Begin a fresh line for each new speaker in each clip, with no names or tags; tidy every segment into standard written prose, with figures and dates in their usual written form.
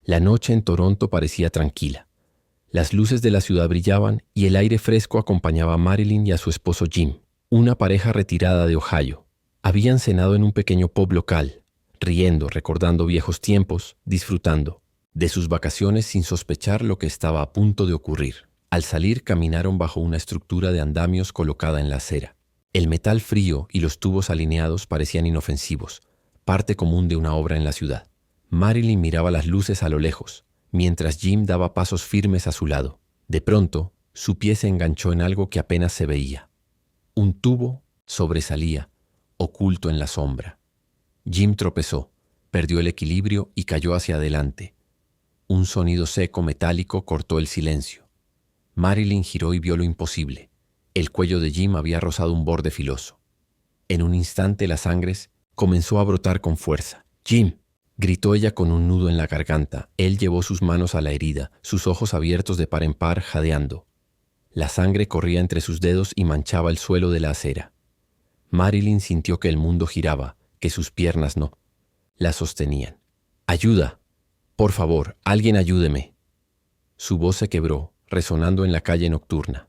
La noche en Toronto parecía tranquila. Las luces de la ciudad brillaban y el aire fresco acompañaba a Marilyn y a su esposo Jim, una pareja retirada de Ohio. Habían cenado en un pequeño pub local, riendo, recordando viejos tiempos, disfrutando de sus vacaciones sin sospechar lo que estaba a punto de ocurrir. Al salir caminaron bajo una estructura de andamios colocada en la acera. El metal frío y los tubos alineados parecían inofensivos, parte común de una obra en la ciudad. Marilyn miraba las luces a lo lejos, mientras Jim daba pasos firmes a su lado. De pronto, su pie se enganchó en algo que apenas se veía. Un tubo sobresalía, oculto en la sombra. Jim tropezó, perdió el equilibrio y cayó hacia adelante. Un sonido seco metálico cortó el silencio. Marilyn giró y vio lo imposible. El cuello de Jim había rozado un borde filoso. En un instante la sangre comenzó a brotar con fuerza. «¡Jim!», gritó ella con un nudo en la garganta. Él llevó sus manos a la herida, sus ojos abiertos de par en par, jadeando. La sangre corría entre sus dedos y manchaba el suelo de la acera. Marilyn sintió que el mundo giraba, que sus piernas no la sostenían. «¡Ayuda! Por favor, alguien ayúdeme». Su voz se quebró, resonando en la calle nocturna.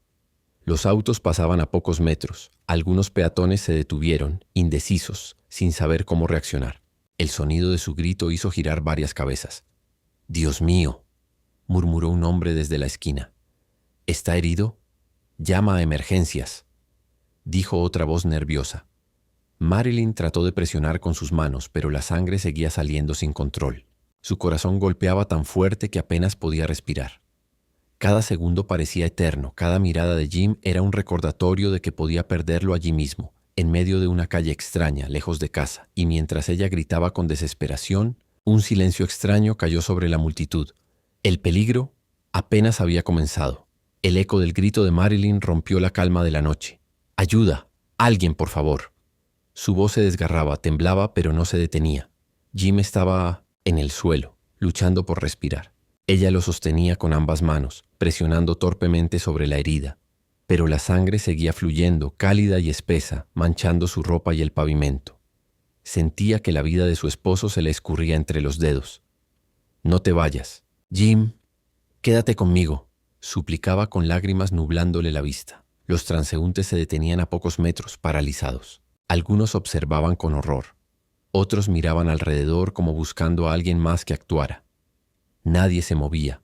Los autos pasaban a pocos metros. Algunos peatones se detuvieron, indecisos, sin saber cómo reaccionar. El sonido de su grito hizo girar varias cabezas. «¡Dios mío!», murmuró un hombre desde la esquina. «¿Está herido? Llama a emergencias», dijo otra voz nerviosa. Marilyn trató de presionar con sus manos, pero la sangre seguía saliendo sin control. Su corazón golpeaba tan fuerte que apenas podía respirar. Cada segundo parecía eterno, cada mirada de Jim era un recordatorio de que podía perderlo allí mismo, en medio de una calle extraña, lejos de casa, y mientras ella gritaba con desesperación, un silencio extraño cayó sobre la multitud. El peligro apenas había comenzado. El eco del grito de Marilyn rompió la calma de la noche. «¡Ayuda! ¡Alguien, por favor!». Su voz se desgarraba, temblaba, pero no se detenía. Jim estaba en el suelo, luchando por respirar. Ella lo sostenía con ambas manos, presionando torpemente sobre la herida. Pero la sangre seguía fluyendo, cálida y espesa, manchando su ropa y el pavimento. Sentía que la vida de su esposo se le escurría entre los dedos. «No te vayas. Jim, quédate conmigo», suplicaba con lágrimas nublándole la vista. Los transeúntes se detenían a pocos metros, paralizados. Algunos observaban con horror. Otros miraban alrededor como buscando a alguien más que actuara. Nadie se movía.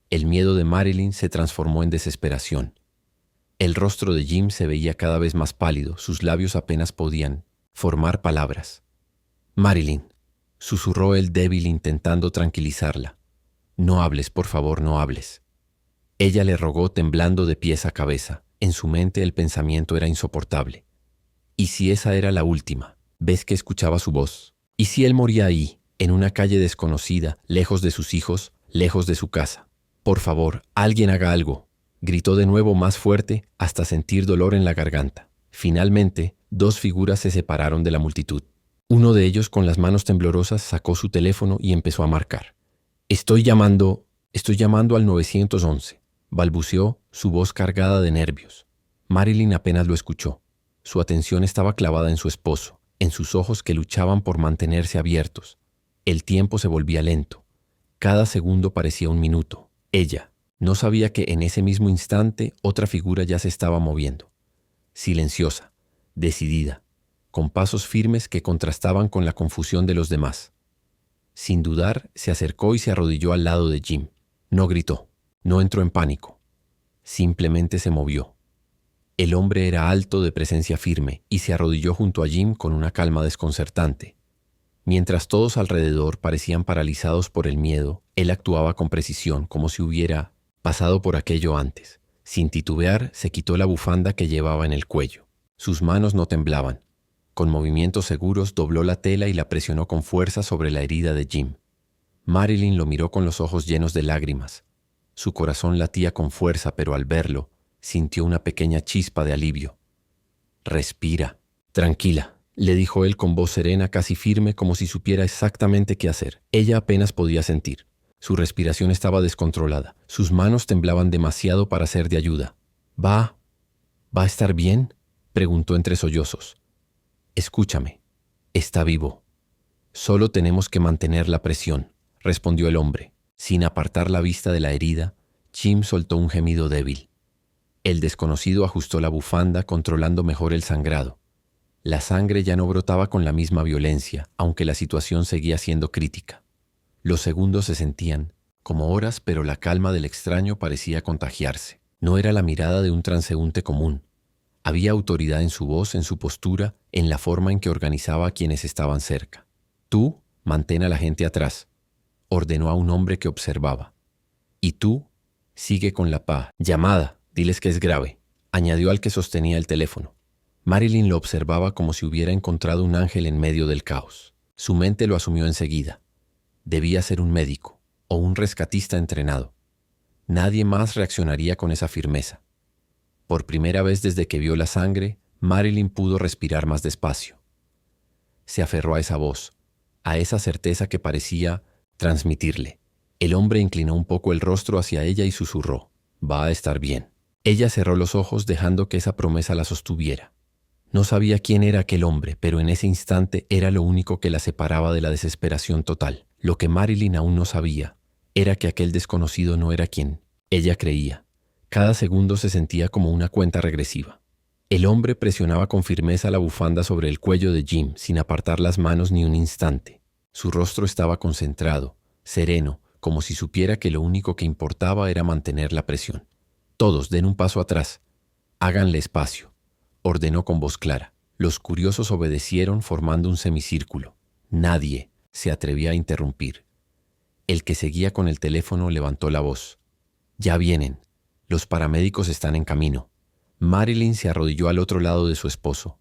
El miedo de Marilyn se transformó en desesperación. El rostro de Jim se veía cada vez más pálido, sus labios apenas podían formar palabras. «Marilyn», susurró él débil intentando tranquilizarla. «No hables, por favor, no hables». Ella le rogó temblando de pies a cabeza. En su mente el pensamiento era insoportable. ¿Y si esa era la última? ¿Ves que escuchaba su voz? ¿Y si él moría ahí, en una calle desconocida, lejos de sus hijos, lejos de su casa? «Por favor, alguien haga algo», gritó de nuevo más fuerte hasta sentir dolor en la garganta. Finalmente, dos figuras se separaron de la multitud. Uno de ellos, con las manos temblorosas, sacó su teléfono y empezó a marcar. Estoy llamando al 911», balbuceó, su voz cargada de nervios. Marilyn apenas lo escuchó. Su atención estaba clavada en su esposo, en sus ojos que luchaban por mantenerse abiertos. El tiempo se volvía lento. Cada segundo parecía un minuto. Ella no sabía que en ese mismo instante otra figura ya se estaba moviendo. Silenciosa, decidida, con pasos firmes que contrastaban con la confusión de los demás. Sin dudar, se acercó y se arrodilló al lado de Jim. No gritó, no entró en pánico. Simplemente se movió. El hombre era alto, de presencia firme, y se arrodilló junto a Jim con una calma desconcertante. Mientras todos alrededor parecían paralizados por el miedo, él actuaba con precisión, como si hubiera pasado por aquello antes. Sin titubear, se quitó la bufanda que llevaba en el cuello. Sus manos no temblaban. Con movimientos seguros dobló la tela y la presionó con fuerza sobre la herida de Jim. Marilyn lo miró con los ojos llenos de lágrimas. Su corazón latía con fuerza, pero al verlo, sintió una pequeña chispa de alivio. «Respira. Tranquila», le dijo él con voz serena, casi firme, como si supiera exactamente qué hacer. Ella apenas podía sentir. Su respiración estaba descontrolada. Sus manos temblaban demasiado para ser de ayuda. ¿Va a estar bien?», preguntó entre sollozos. «Escúchame. Está vivo. Solo tenemos que mantener la presión», respondió el hombre. Sin apartar la vista de la herida, Jim soltó un gemido débil. El desconocido ajustó la bufanda, controlando mejor el sangrado. La sangre ya no brotaba con la misma violencia, aunque la situación seguía siendo crítica. Los segundos se sentían como horas, pero la calma del extraño parecía contagiarse. No era la mirada de un transeúnte común. Había autoridad en su voz, en su postura, en la forma en que organizaba a quienes estaban cerca. Tú, mantén a la gente atrás, ordenó a un hombre que observaba. Y tú, sigue con la llamada, diles que es grave, añadió al que sostenía el teléfono. Marilyn lo observaba como si hubiera encontrado un ángel en medio del caos. Su mente lo asumió enseguida. Debía ser un médico o un rescatista entrenado. Nadie más reaccionaría con esa firmeza. Por primera vez desde que vio la sangre, Marilyn pudo respirar más despacio. Se aferró a esa voz, a esa certeza que parecía transmitirle. El hombre inclinó un poco el rostro hacia ella y susurró, «Va a estar bien». Ella cerró los ojos dejando que esa promesa la sostuviera. No sabía quién era aquel hombre, pero en ese instante era lo único que la separaba de la desesperación total. Lo que Marilyn aún no sabía era que aquel desconocido no era quien ella creía. Cada segundo se sentía como una cuenta regresiva. El hombre presionaba con firmeza la bufanda sobre el cuello de Jim, sin apartar las manos ni un instante. Su rostro estaba concentrado, sereno, como si supiera que lo único que importaba era mantener la presión. «Todos den un paso atrás. Háganle espacio», ordenó con voz clara. Los curiosos obedecieron formando un semicírculo. Nadie se atrevía a interrumpir. El que seguía con el teléfono levantó la voz. «Ya vienen. Los paramédicos están en camino». Marilyn se arrodilló al otro lado de su esposo.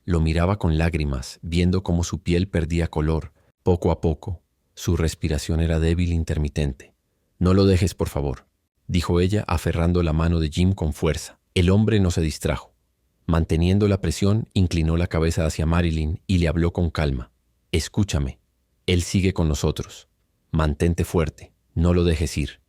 Lo miraba con lágrimas, viendo cómo su piel perdía color, poco a poco. Su respiración era débil e intermitente. «No lo dejes, por favor», dijo ella, aferrando la mano de Jim con fuerza. El hombre no se distrajo. Manteniendo la presión, inclinó la cabeza hacia Marilyn y le habló con calma. «Escúchame. Él sigue con nosotros. Mantente fuerte. No lo dejes ir».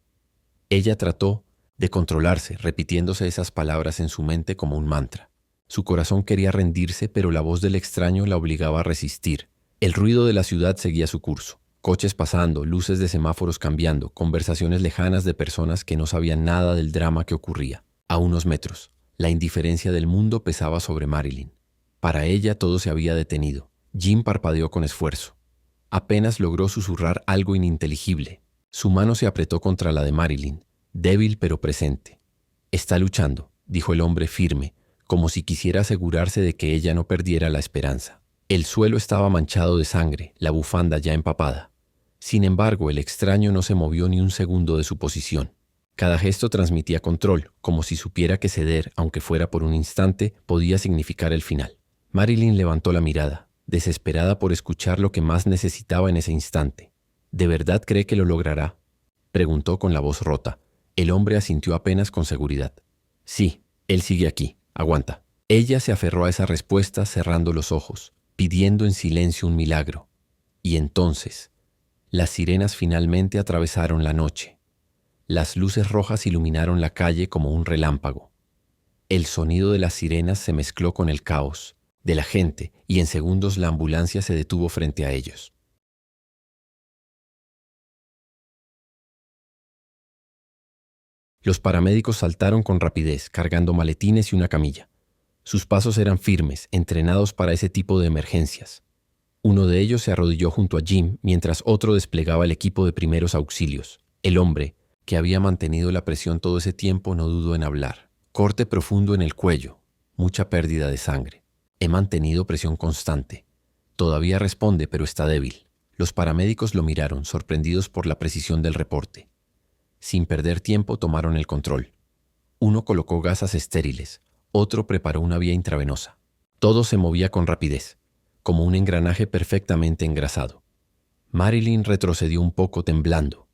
Ella trató de controlarse, repitiéndose esas palabras en su mente como un mantra. Su corazón quería rendirse, pero la voz del extraño la obligaba a resistir. El ruido de la ciudad seguía su curso. Coches pasando, luces de semáforos cambiando, conversaciones lejanas de personas que no sabían nada del drama que ocurría. A unos metros, la indiferencia del mundo pesaba sobre Marilyn. Para ella todo se había detenido. Jim parpadeó con esfuerzo. Apenas logró susurrar algo ininteligible. Su mano se apretó contra la de Marilyn, débil pero presente. «Está luchando», dijo el hombre firme, como si quisiera asegurarse de que ella no perdiera la esperanza. El suelo estaba manchado de sangre, la bufanda ya empapada. Sin embargo, el extraño no se movió ni un segundo de su posición. Cada gesto transmitía control, como si supiera que ceder, aunque fuera por un instante, podía significar el final. Marilyn levantó la mirada, desesperada por escuchar lo que más necesitaba en ese instante. «¿De verdad cree que lo logrará?», preguntó con la voz rota. El hombre asintió apenas con seguridad. «Sí, él sigue aquí. Aguanta». Ella se aferró a esa respuesta cerrando los ojos, pidiendo en silencio un milagro. Y entonces, las sirenas finalmente atravesaron la noche. Las luces rojas iluminaron la calle como un relámpago. El sonido de las sirenas se mezcló con el caos de la gente y en segundos la ambulancia se detuvo frente a ellos. Los paramédicos saltaron con rapidez, cargando maletines y una camilla. Sus pasos eran firmes, entrenados para ese tipo de emergencias. Uno de ellos se arrodilló junto a Jim mientras otro desplegaba el equipo de primeros auxilios. El hombre, que había mantenido la presión todo ese tiempo, no dudó en hablar. «Corte profundo en el cuello. Mucha pérdida de sangre. He mantenido presión constante. Todavía responde, pero está débil». Los paramédicos lo miraron, sorprendidos por la precisión del reporte. Sin perder tiempo tomaron el control. Uno colocó gasas estériles, otro preparó una vía intravenosa. Todo se movía con rapidez, como un engranaje perfectamente engrasado. Marilyn retrocedió un poco temblando.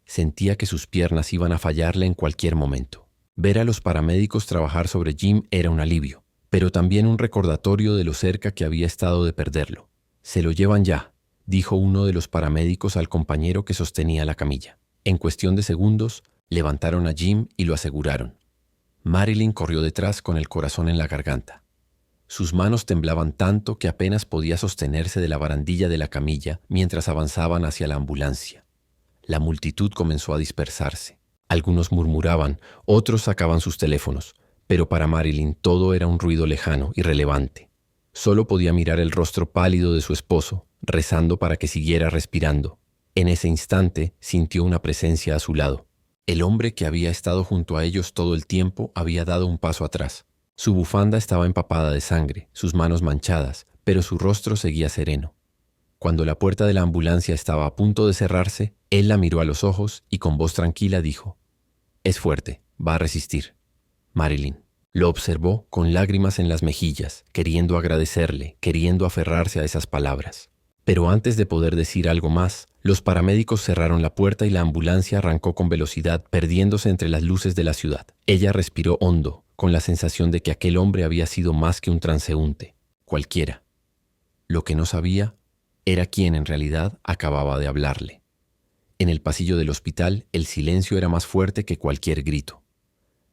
Sentía que sus piernas iban a fallarle en cualquier momento. Ver a los paramédicos trabajar sobre Jim era un alivio, pero también un recordatorio de lo cerca que había estado de perderlo. «Se lo llevan ya», dijo uno de los paramédicos al compañero que sostenía la camilla. En cuestión de segundos, levantaron a Jim y lo aseguraron. Marilyn corrió detrás con el corazón en la garganta. Sus manos temblaban tanto que apenas podía sostenerse de la barandilla de la camilla mientras avanzaban hacia la ambulancia. La multitud comenzó a dispersarse. Algunos murmuraban, otros sacaban sus teléfonos, pero para Marilyn todo era un ruido lejano, irrelevante. Solo podía mirar el rostro pálido de su esposo, rezando para que siguiera respirando. En ese instante sintió una presencia a su lado. El hombre que había estado junto a ellos todo el tiempo había dado un paso atrás. Su bufanda estaba empapada de sangre, sus manos manchadas, pero su rostro seguía sereno. Cuando la puerta de la ambulancia estaba a punto de cerrarse, él la miró a los ojos y con voz tranquila dijo: «Es fuerte, va a resistir». Marilyn lo observó con lágrimas en las mejillas, queriendo agradecerle, queriendo aferrarse a esas palabras. Pero antes de poder decir algo más, los paramédicos cerraron la puerta y la ambulancia arrancó con velocidad, perdiéndose entre las luces de la ciudad. Ella respiró hondo, con la sensación de que aquel hombre había sido más que un transeúnte, cualquiera. Lo que no sabía era quién en realidad acababa de hablarle. En el pasillo del hospital, el silencio era más fuerte que cualquier grito.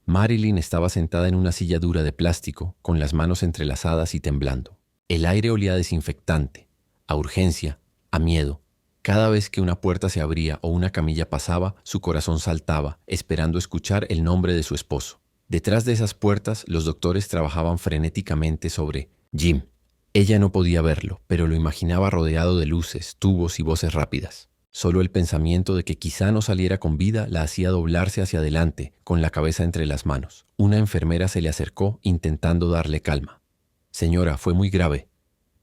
Marilyn estaba sentada en una silla dura de plástico, con las manos entrelazadas y temblando. El aire olía a desinfectante, a urgencia, a miedo. Cada vez que una puerta se abría o una camilla pasaba, su corazón saltaba, esperando escuchar el nombre de su esposo. Detrás de esas puertas, los doctores trabajaban frenéticamente sobre Jim. Ella no podía verlo, pero lo imaginaba rodeado de luces, tubos y voces rápidas. Solo el pensamiento de que quizá no saliera con vida la hacía doblarse hacia adelante, con la cabeza entre las manos. Una enfermera se le acercó intentando darle calma. «Señora, fue muy grave.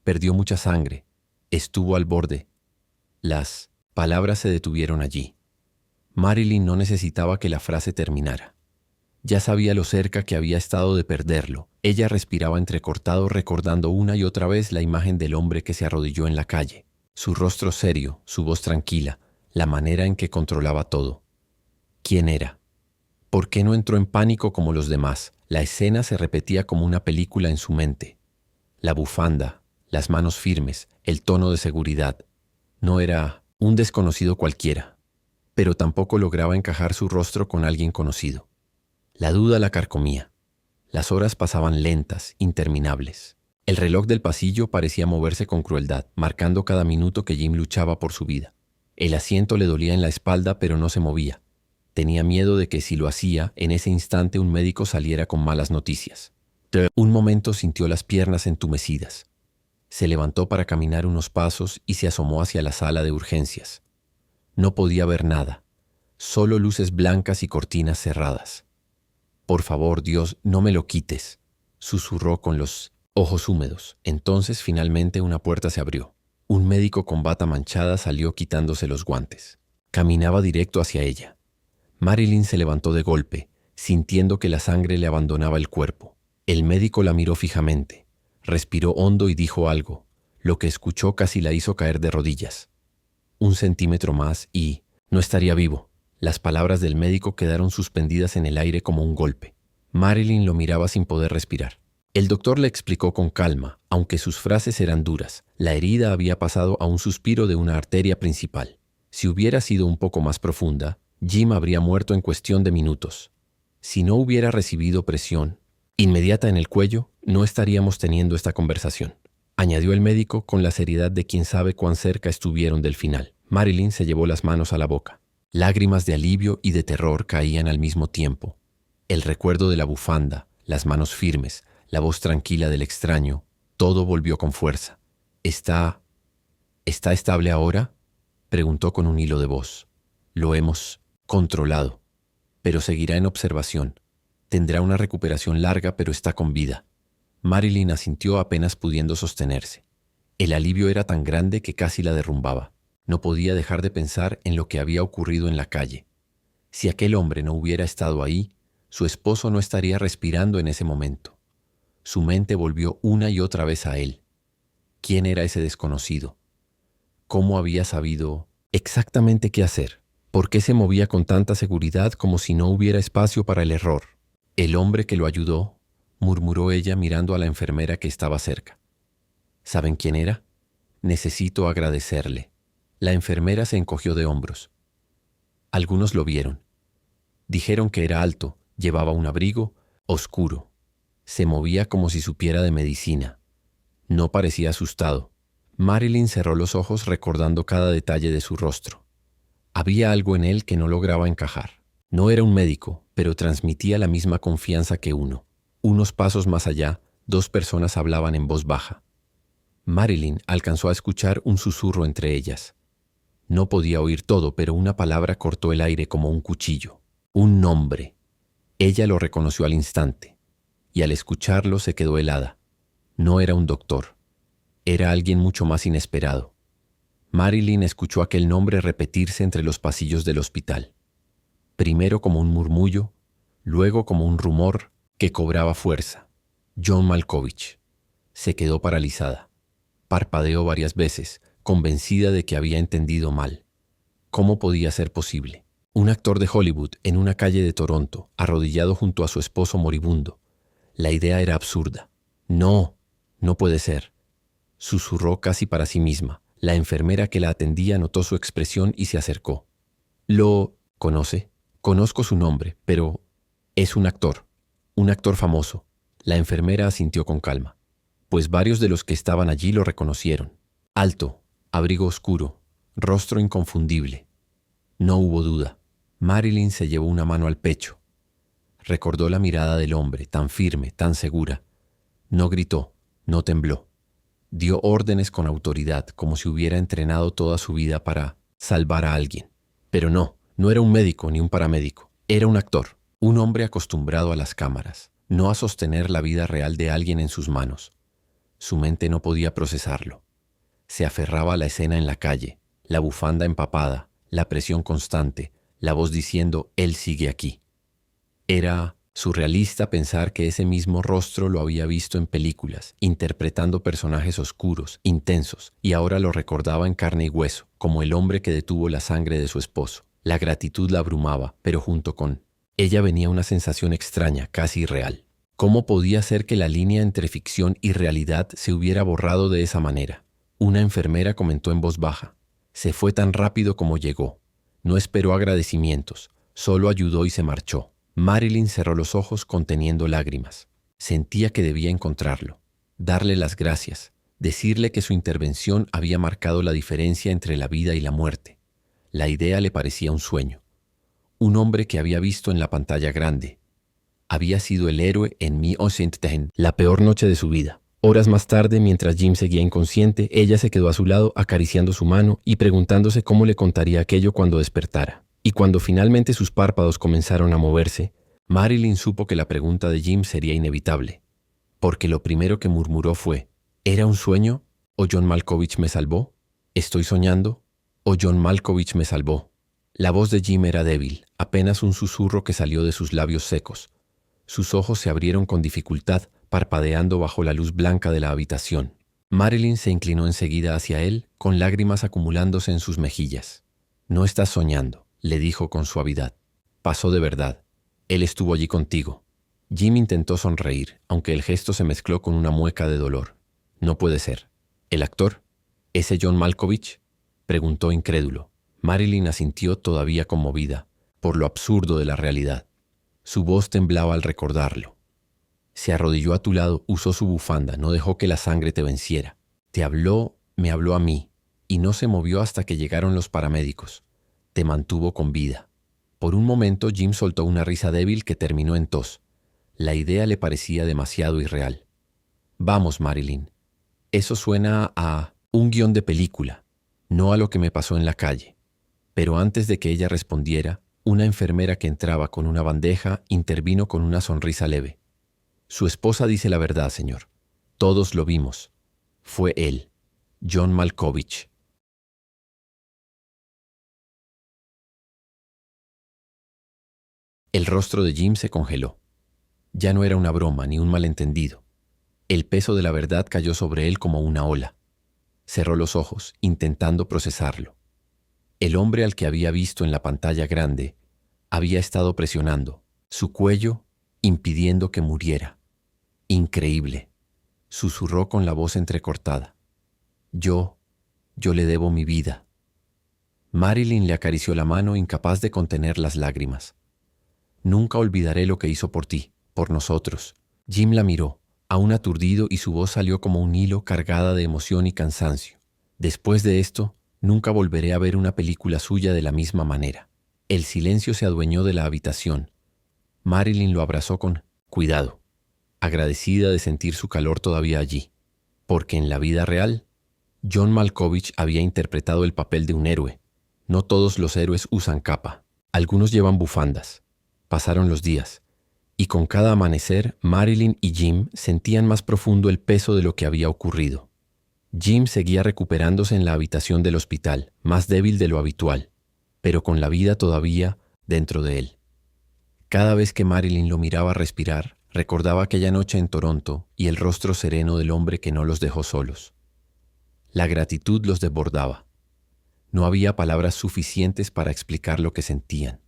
Perdió mucha sangre. Estuvo al borde». Las palabras se detuvieron allí. Marilyn no necesitaba que la frase terminara. Ya sabía lo cerca que había estado de perderlo. Ella respiraba entrecortado, recordando una y otra vez la imagen del hombre que se arrodilló en la calle. Su rostro serio, su voz tranquila, la manera en que controlaba todo. ¿Quién era? ¿Por qué no entró en pánico como los demás? La escena se repetía como una película en su mente. La bufanda, las manos firmes, el tono de seguridad. No era un desconocido cualquiera, pero tampoco lograba encajar su rostro con alguien conocido. La duda la carcomía. Las horas pasaban lentas, interminables. El reloj del pasillo parecía moverse con crueldad, marcando cada minuto que Jim luchaba por su vida. El asiento le dolía en la espalda, pero no se movía. Tenía miedo de que si lo hacía, en ese instante un médico saliera con malas noticias. Un momento sintió las piernas entumecidas. Se levantó para caminar unos pasos y se asomó hacia la sala de urgencias. No podía ver nada, solo luces blancas y cortinas cerradas. «Por favor, Dios, no me lo quites», susurró con los ojos húmedos. Entonces, finalmente, una puerta se abrió. Un médico con bata manchada salió quitándose los guantes. Caminaba directo hacia ella. Marilyn se levantó de golpe, sintiendo que la sangre le abandonaba el cuerpo. El médico la miró fijamente, respiró hondo y dijo algo. Lo que escuchó casi la hizo caer de rodillas. 1 centímetro más y no estaría vivo. Las palabras del médico quedaron suspendidas en el aire como un golpe. Marilyn lo miraba sin poder respirar. El doctor le explicó con calma, aunque sus frases eran duras. La herida había pasado a un suspiro de una arteria principal. Si hubiera sido un poco más profunda, Jim habría muerto en cuestión de minutos. Si no hubiera recibido presión inmediata en el cuello, no estaríamos teniendo esta conversación, añadió el médico con la seriedad de quien sabe cuán cerca estuvieron del final. Marilyn se llevó las manos a la boca. Lágrimas de alivio y de terror caían al mismo tiempo. El recuerdo de la bufanda, las manos firmes, la voz tranquila del extraño, todo volvió con fuerza. ¿Está estable ahora?», preguntó con un hilo de voz. «Lo hemos controlado, pero seguirá en observación. Tendrá una recuperación larga, pero está con vida». Marilyn asintió apenas pudiendo sostenerse. El alivio era tan grande que casi la derrumbaba. No podía dejar de pensar en lo que había ocurrido en la calle. Si aquel hombre no hubiera estado ahí, su esposo no estaría respirando en ese momento. Su mente volvió una y otra vez a él. ¿Quién era ese desconocido? ¿Cómo había sabido exactamente qué hacer? ¿Por qué se movía con tanta seguridad como si no hubiera espacio para el error? «El hombre que lo ayudó», murmuró ella mirando a la enfermera que estaba cerca. «¿Saben quién era? Necesito agradecerle». La enfermera se encogió de hombros. Algunos lo vieron. Dijeron que era alto, llevaba un abrigo oscuro. Se movía como si supiera de medicina. No parecía asustado. Marilyn cerró los ojos recordando cada detalle de su rostro. Había algo en él que no lograba encajar. No era un médico, pero transmitía la misma confianza que uno. Unos pasos más allá, dos personas hablaban en voz baja. Marilyn alcanzó a escuchar un susurro entre ellas. No podía oír todo, pero una palabra cortó el aire como un cuchillo. Un nombre. Ella lo reconoció al instante, y al escucharlo se quedó helada. No era un doctor. Era alguien mucho más inesperado. Marilyn escuchó aquel nombre repetirse entre los pasillos del hospital. Primero como un murmullo, luego como un rumor que cobraba fuerza. John Malkovich. Se quedó paralizada. Parpadeó varias veces, convencida de que había entendido mal. ¿Cómo podía ser posible? Un actor de Hollywood en una calle de Toronto, arrodillado junto a su esposo moribundo. La idea era absurda. No, no puede ser. Susurró casi para sí misma. La enfermera que la atendía notó su expresión y se acercó. ¿Lo conoce? Conozco su nombre, pero es un actor famoso. La enfermera asintió con calma, pues varios de los que estaban allí lo reconocieron. Alto, abrigo oscuro, rostro inconfundible. No hubo duda. Marilyn se llevó una mano al pecho. Recordó la mirada del hombre, tan firme, tan segura. No gritó, no tembló. Dio órdenes con autoridad, como si hubiera entrenado toda su vida para salvar a alguien. Pero no era un médico ni un paramédico. Era un actor, un hombre acostumbrado a las cámaras, no a sostener la vida real de alguien en sus manos. Su mente no podía procesarlo. Se aferraba a la escena en la calle, la bufanda empapada, la presión constante, la voz diciendo, él sigue aquí. Era surrealista pensar que ese mismo rostro lo había visto en películas, interpretando personajes oscuros, intensos, y ahora lo recordaba en carne y hueso, como el hombre que detuvo la sangre de su esposo. La gratitud la abrumaba, pero junto con ella venía una sensación extraña, casi irreal. ¿Cómo podía ser que la línea entre ficción y realidad se hubiera borrado de esa manera? Una enfermera comentó en voz baja. Se fue tan rápido como llegó. No esperó agradecimientos, solo ayudó y se marchó. Marilyn cerró los ojos conteniendo lágrimas. Sentía que debía encontrarlo, darle las gracias, decirle que su intervención había marcado la diferencia entre la vida y la muerte. La idea le parecía un sueño. Un hombre que había visto en la pantalla grande. Había sido el héroe en Mi Ocenten, la peor noche de su vida. Horas más tarde, mientras Jim seguía inconsciente, ella se quedó a su lado acariciando su mano y preguntándose cómo le contaría aquello cuando despertara. Y cuando finalmente sus párpados comenzaron a moverse, Marilyn supo que la pregunta de Jim sería inevitable. Porque lo primero que murmuró fue, ¿era un sueño? ¿O John Malkovich me salvó? ¿Estoy soñando? ¿O John Malkovich me salvó? La voz de Jim era débil, apenas un susurro que salió de sus labios secos. Sus ojos se abrieron con dificultad, parpadeando bajo la luz blanca de la habitación. Marilyn se inclinó enseguida hacia él, con lágrimas acumulándose en sus mejillas. No estás soñando, le dijo con suavidad. Pasó de verdad. Él estuvo allí contigo. Jim intentó sonreír, aunque el gesto se mezcló con una mueca de dolor. No puede ser. ¿El actor? ¿Ese John Malkovich? Preguntó incrédulo. Marilyn asintió todavía conmovida, por lo absurdo de la realidad. Su voz temblaba al recordarlo. Se arrodilló a tu lado, usó su bufanda, no dejó que la sangre te venciera. Te habló, me habló a mí, y no se movió hasta que llegaron los paramédicos. Te mantuvo con vida. Por un momento Jim soltó una risa débil que terminó en tos. La idea le parecía demasiado irreal. Vamos, Marilyn. Eso suena a un guión de película, no a lo que me pasó en la calle. Pero antes de que ella respondiera, una enfermera que entraba con una bandeja intervino con una sonrisa leve. Su esposa dice la verdad, señor. Todos lo vimos. Fue él, John Malkovich. El rostro de Jim se congeló. Ya no era una broma ni un malentendido. El peso de la verdad cayó sobre él como una ola. Cerró los ojos, intentando procesarlo. El hombre al que había visto en la pantalla grande había estado presionando su cuello, impidiendo que muriera. Increíble, susurró con la voz entrecortada. Yo le debo mi vida. Marilyn le acarició la mano, incapaz de contener las lágrimas. Nunca olvidaré lo que hizo por ti, por nosotros. Jim la miró, aún aturdido, y su voz salió como un hilo cargada de emoción y cansancio. Después de esto, Nunca volveré a ver una película suya de la misma manera. El silencio se adueñó de la habitación. Marilyn lo abrazó con cuidado, agradecida de sentir su calor todavía allí, porque en la vida real, John Malkovich había interpretado el papel de un héroe. No todos los héroes usan capa. Algunos llevan bufandas. Pasaron los días, y con cada amanecer, Marilyn y Jim sentían más profundo el peso de lo que había ocurrido. Jim seguía recuperándose en la habitación del hospital, más débil de lo habitual, pero con la vida todavía dentro de él. Cada vez que Marilyn lo miraba respirar, recordaba aquella noche en Toronto y el rostro sereno del hombre que no los dejó solos. La gratitud los desbordaba. No había palabras suficientes para explicar lo que sentían.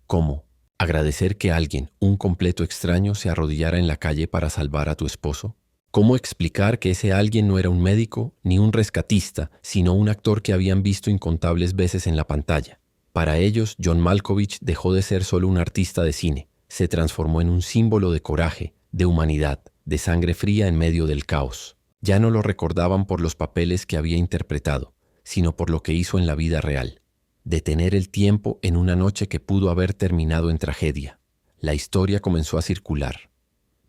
¿Cómo agradecer que alguien, un completo extraño, se arrodillara en la calle para salvar a tu esposo? ¿Cómo explicar que ese alguien no era un médico ni un rescatista, sino un actor que habían visto incontables veces en la pantalla? Para ellos, John Malkovich dejó de ser solo un artista de cine, se transformó en un símbolo de coraje, de humanidad, de sangre fría en medio del caos. Ya no lo recordaban por los papeles que había interpretado, sino por lo que hizo en la vida real. Detener el tiempo en una noche que pudo haber terminado en tragedia. La historia comenzó a circular,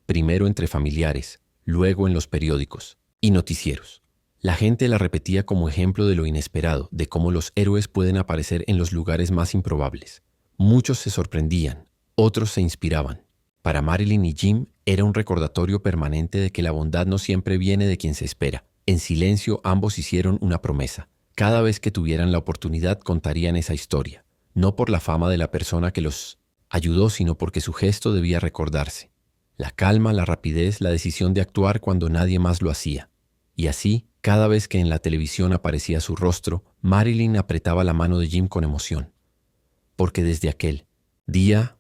primero entre familiares, luego en los periódicos y noticieros. La gente la repetía como ejemplo de lo inesperado, de cómo los héroes pueden aparecer en los lugares más improbables. Muchos se sorprendían, otros se inspiraban. Para Marilyn y Jim era un recordatorio permanente de que la bondad no siempre viene de quien se espera. En silencio ambos hicieron una promesa. Cada vez que tuvieran la oportunidad contarían esa historia, no por la fama de la persona que los ayudó, sino porque su gesto debía recordarse. La calma, la rapidez, la decisión de actuar cuando nadie más lo hacía. Y así, cada vez que en la televisión aparecía su rostro, Marilyn apretaba la mano de Jim con emoción. Porque desde aquel día,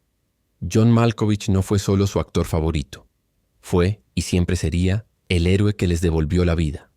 John Malkovich no fue solo su actor favorito. Fue, y siempre sería, el héroe que les devolvió la vida.